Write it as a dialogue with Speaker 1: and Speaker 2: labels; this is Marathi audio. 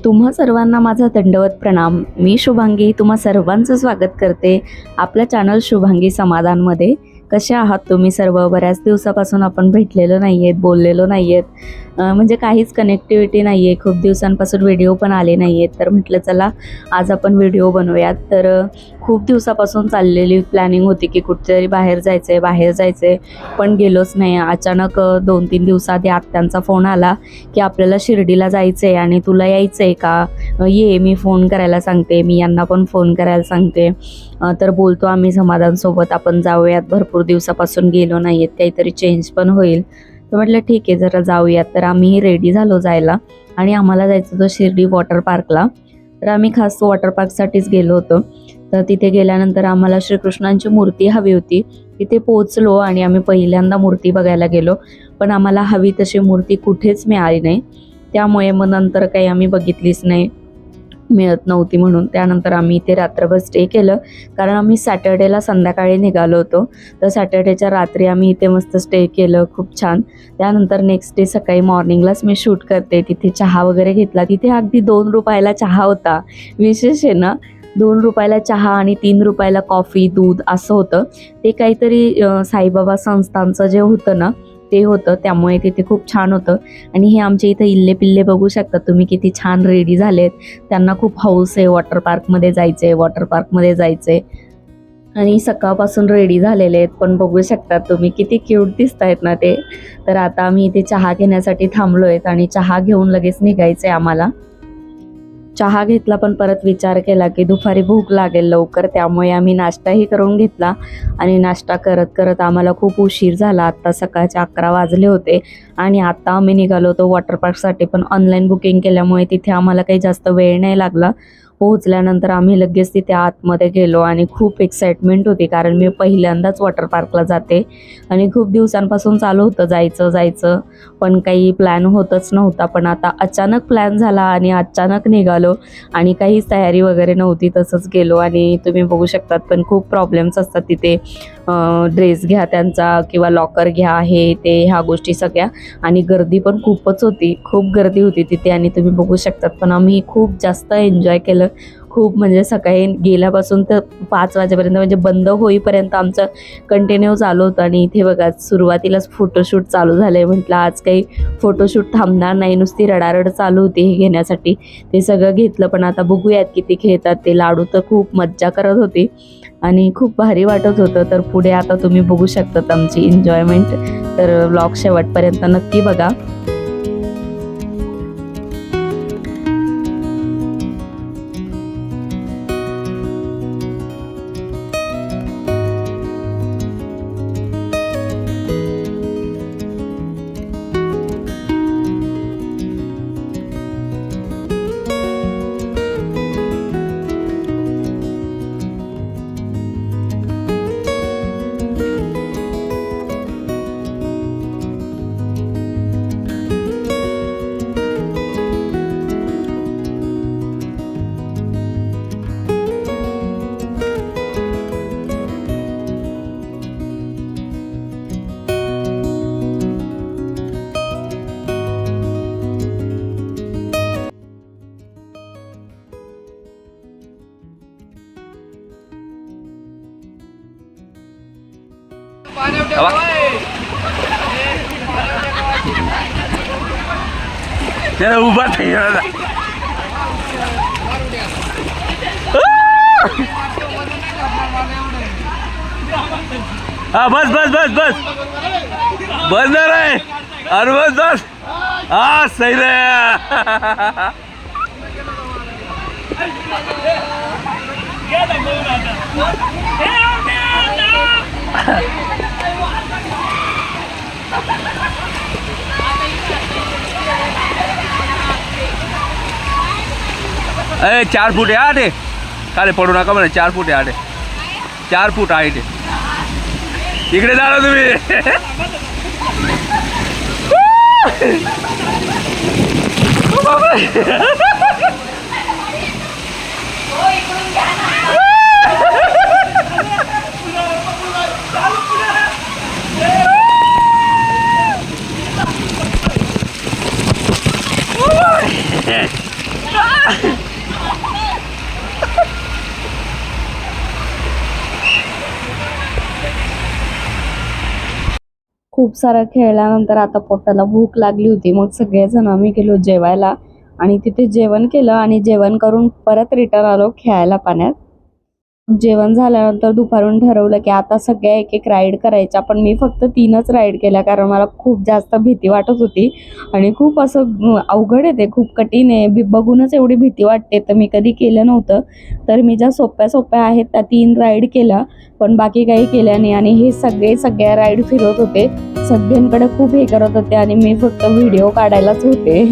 Speaker 1: तुम्हा सर्वांना माझा दंडवत प्रणाम। मी शुभांगी तुम्हा सर्वांचं स्वागत करते आपल्या चॅनल शुभांगी समाधानमध्ये। कसे आहात तुम्ही सर्व? बऱ्याच दिवसापासून आपण भेटलेलो नाही आहेत, बोललेलो नाही आहेत, म्हणजे काहीच कनेक्टिव्हिटी नाही आहे। खूप दिवसांपासून व्हिडिओ पण आले नाही आहेत, तर म्हटलं चला आज आपण व्हिडिओ बनवूयात। तर खूप दिवसापासून चाललेली प्लॅनिंग होती की कुठेतरी बाहेर जायचं पण गेलोच नाही। अचानक 2-3 दिवसाआधी आत्यांचा फोन आला की आपल्याला शिर्डीला जायचं आहे आणि तुला यायचं आहे का, ये, मी फोन करायला सांगते, मी यांना पण फोन करायला सांगते। तर बोलतो आम्ही समाधानसोबत आपण जाऊयात, भरपूर दिवसापासून गेलो नाही आहेत, काहीतरी चेंज पण होईल। तर म्हटलं ठीक आहे जरा जाऊयात। तर आम्ही रेडी झालो जायला आणि आम्हाला जायचं होतं शिर्डी वॉटर पार्कला। तर आम्ही खास वॉटर पार्कसाठीच गेलो होतो। तर तिथे गेल्यानंतर आम्हाला श्रीकृष्णांची मूर्ती हवी होती। तिथे पोहोचलो आणि आम्ही पहिल्यांदा मूर्ती बघायला गेलो, पण आम्हाला हवी तशी मूर्ती कुठेच मिळाली नाही। त्यामुळे मग नंतर काही आम्ही बघितलीच नाही, मिळत नव्हती म्हणून। त्यानंतर आम्ही इथे रात्रभर स्टे केलं, कारण आम्ही सॅटर्डेला संध्याकाळी निघालो होतो। तर सॅटर्डेच्या रात्री आम्ही इथे मस्त स्टे केलं, खूप छान। त्यानंतर नेक्स्ट डे सकाळी मॉर्निंगलाच मी शूट करते, तिथे चहा वगैरे घेतला। तिथे अगदी 2 रुपयाला चहा होता, विशेष आहे ना, 2 रुपयाला चहा आणि 3 रुपयाला कॉफी, दूध असं होतं। ते काहीतरी साईबाबा संस्थांचं जे होतं ना ते होतं, त्यामुळे तिथे खूप छान होतं। आणि हे आमचे इथं इल्ले पिल्ले बघू शकता तुम्ही किती छान रेडी झालेत। त्यांना खूप हौस आहे वॉटर पार्कमध्ये जायचे आणि सकाळपासून रेडी झालेले आहेत, पण बघू शकता तुम्ही किती क्यूट दिसत आहेत ना ते। तर आता आम्ही इथे चहा घेण्यासाठी थांबलो आहेत आणि चहा घेऊन लगेच निघायचं आहे आम्हाला। चहा घेतला पण परत विचार केला की दुपारी भूक लागेल लवकर, त्यामुळे आम्ही नाश्ताही करून घेतला। आणि नाश्ता करत करत आम्हाला खूप उशीर झाला, आत्ता सकाळचे 11 वाजले होते। आणि आता आम्ही निघालो होतो वॉटर पार्कसाठी, पण ऑनलाईन बुकिंग केल्यामुळे तिथे आम्हाला काही जास्त वेळ नाही लागला। पोहोचल्यानंतर आम्ही लगेच तिथे आतमध्ये गेलो आणि खूप एक्साइटमेंट होती, कारण मी पहिल्यांदाच वॉटर पार्कला जाते आणि खूप दिवसांपासून चालू होतं जायचं, पण काही प्लॅन होतच नव्हता। पण आता अचानक प्लॅन झाला आणि अचानक निघालो आणि काहीच तयारी वगैरे नव्हती, तसंच गेलो। आणि तुम्ही बघू शकतात पण खूप प्रॉब्लेम्स असतात तिथे, ड्रेस घ्या त्यांचा किंवा लॉकर घ्या, हे ते ह्या गोष्टी सगळ्या। आणि गर्दी पण खूपच होती, खूप गर्दी होती तिथे आणि तुम्ही बघू शकतात। पण आम्ही खूप जास्त एन्जॉय केलं, खूप म्हणजे सकाळी गेल्यापासून तर 5 वाजेपर्यंत, म्हणजे बंद होईपर्यंत आमचं कंटिन्यू चालू होतं। आणि इथे बघा सुरुवातीलाच फोटोशूट चालू झालं म्हटलं आज काही फोटोशूट थांबणार नाही, नुसती रडारड चालू होती हे घेण्यासाठी। ते सगळं घेतलं, पण आता बघूयात किती खेळतात ते। लाडू तर खूप मज्जा करत होती आणि खूप भारी वाटत होतं। तर पुढे आता तुम्ही बघू शकतात आमची एन्जॉयमेंट, तर व्लॉग शेवटपर्यंत नक्की बघा।
Speaker 2: त्याला उभा नाही हा, बस बस बस बस बसणार आहे, अरे बस बस, हा सही रे। अरे 4 फूट आहे हा, ते खाली पडू नका म्हणे। 4 फूट आहे, 4 फूट आहे ते। इकडे जा ना तुम्ही।
Speaker 1: खूप सारं खेळल्यानंतर आता पोटाला भूक लागली होती. मग सगळेजण आम्ही गेलो जेवायला आणि तिथे जेवण केलं आणि जेवण करून परत रिटर्न आलो खेळायला पाण्यात. जेवण झाल्यानंतर दुपारून ठरवलं की आता सगळ्या एक एक राईड करायच्या, पण मी फक्त 3च राईड केल्या कारण मला खूप जास्त भीती वाटत होती आणि खूप असं अवघड आहे, ते खूप कठीण आहे. बघूनच एवढी भीती वाटते, तर मी कधी केलं नव्हतं. तर मी ज्या सोप्या सोप्या आहेत त्या 3 राईड केल्या, पण बाकी काही केल्या नाही. आणि हे सगळ्या राईड फिरत होते, सगळ्यांकडे खूप हे करत होते आणि मी फक्त व्हिडिओ काढायलाच होते.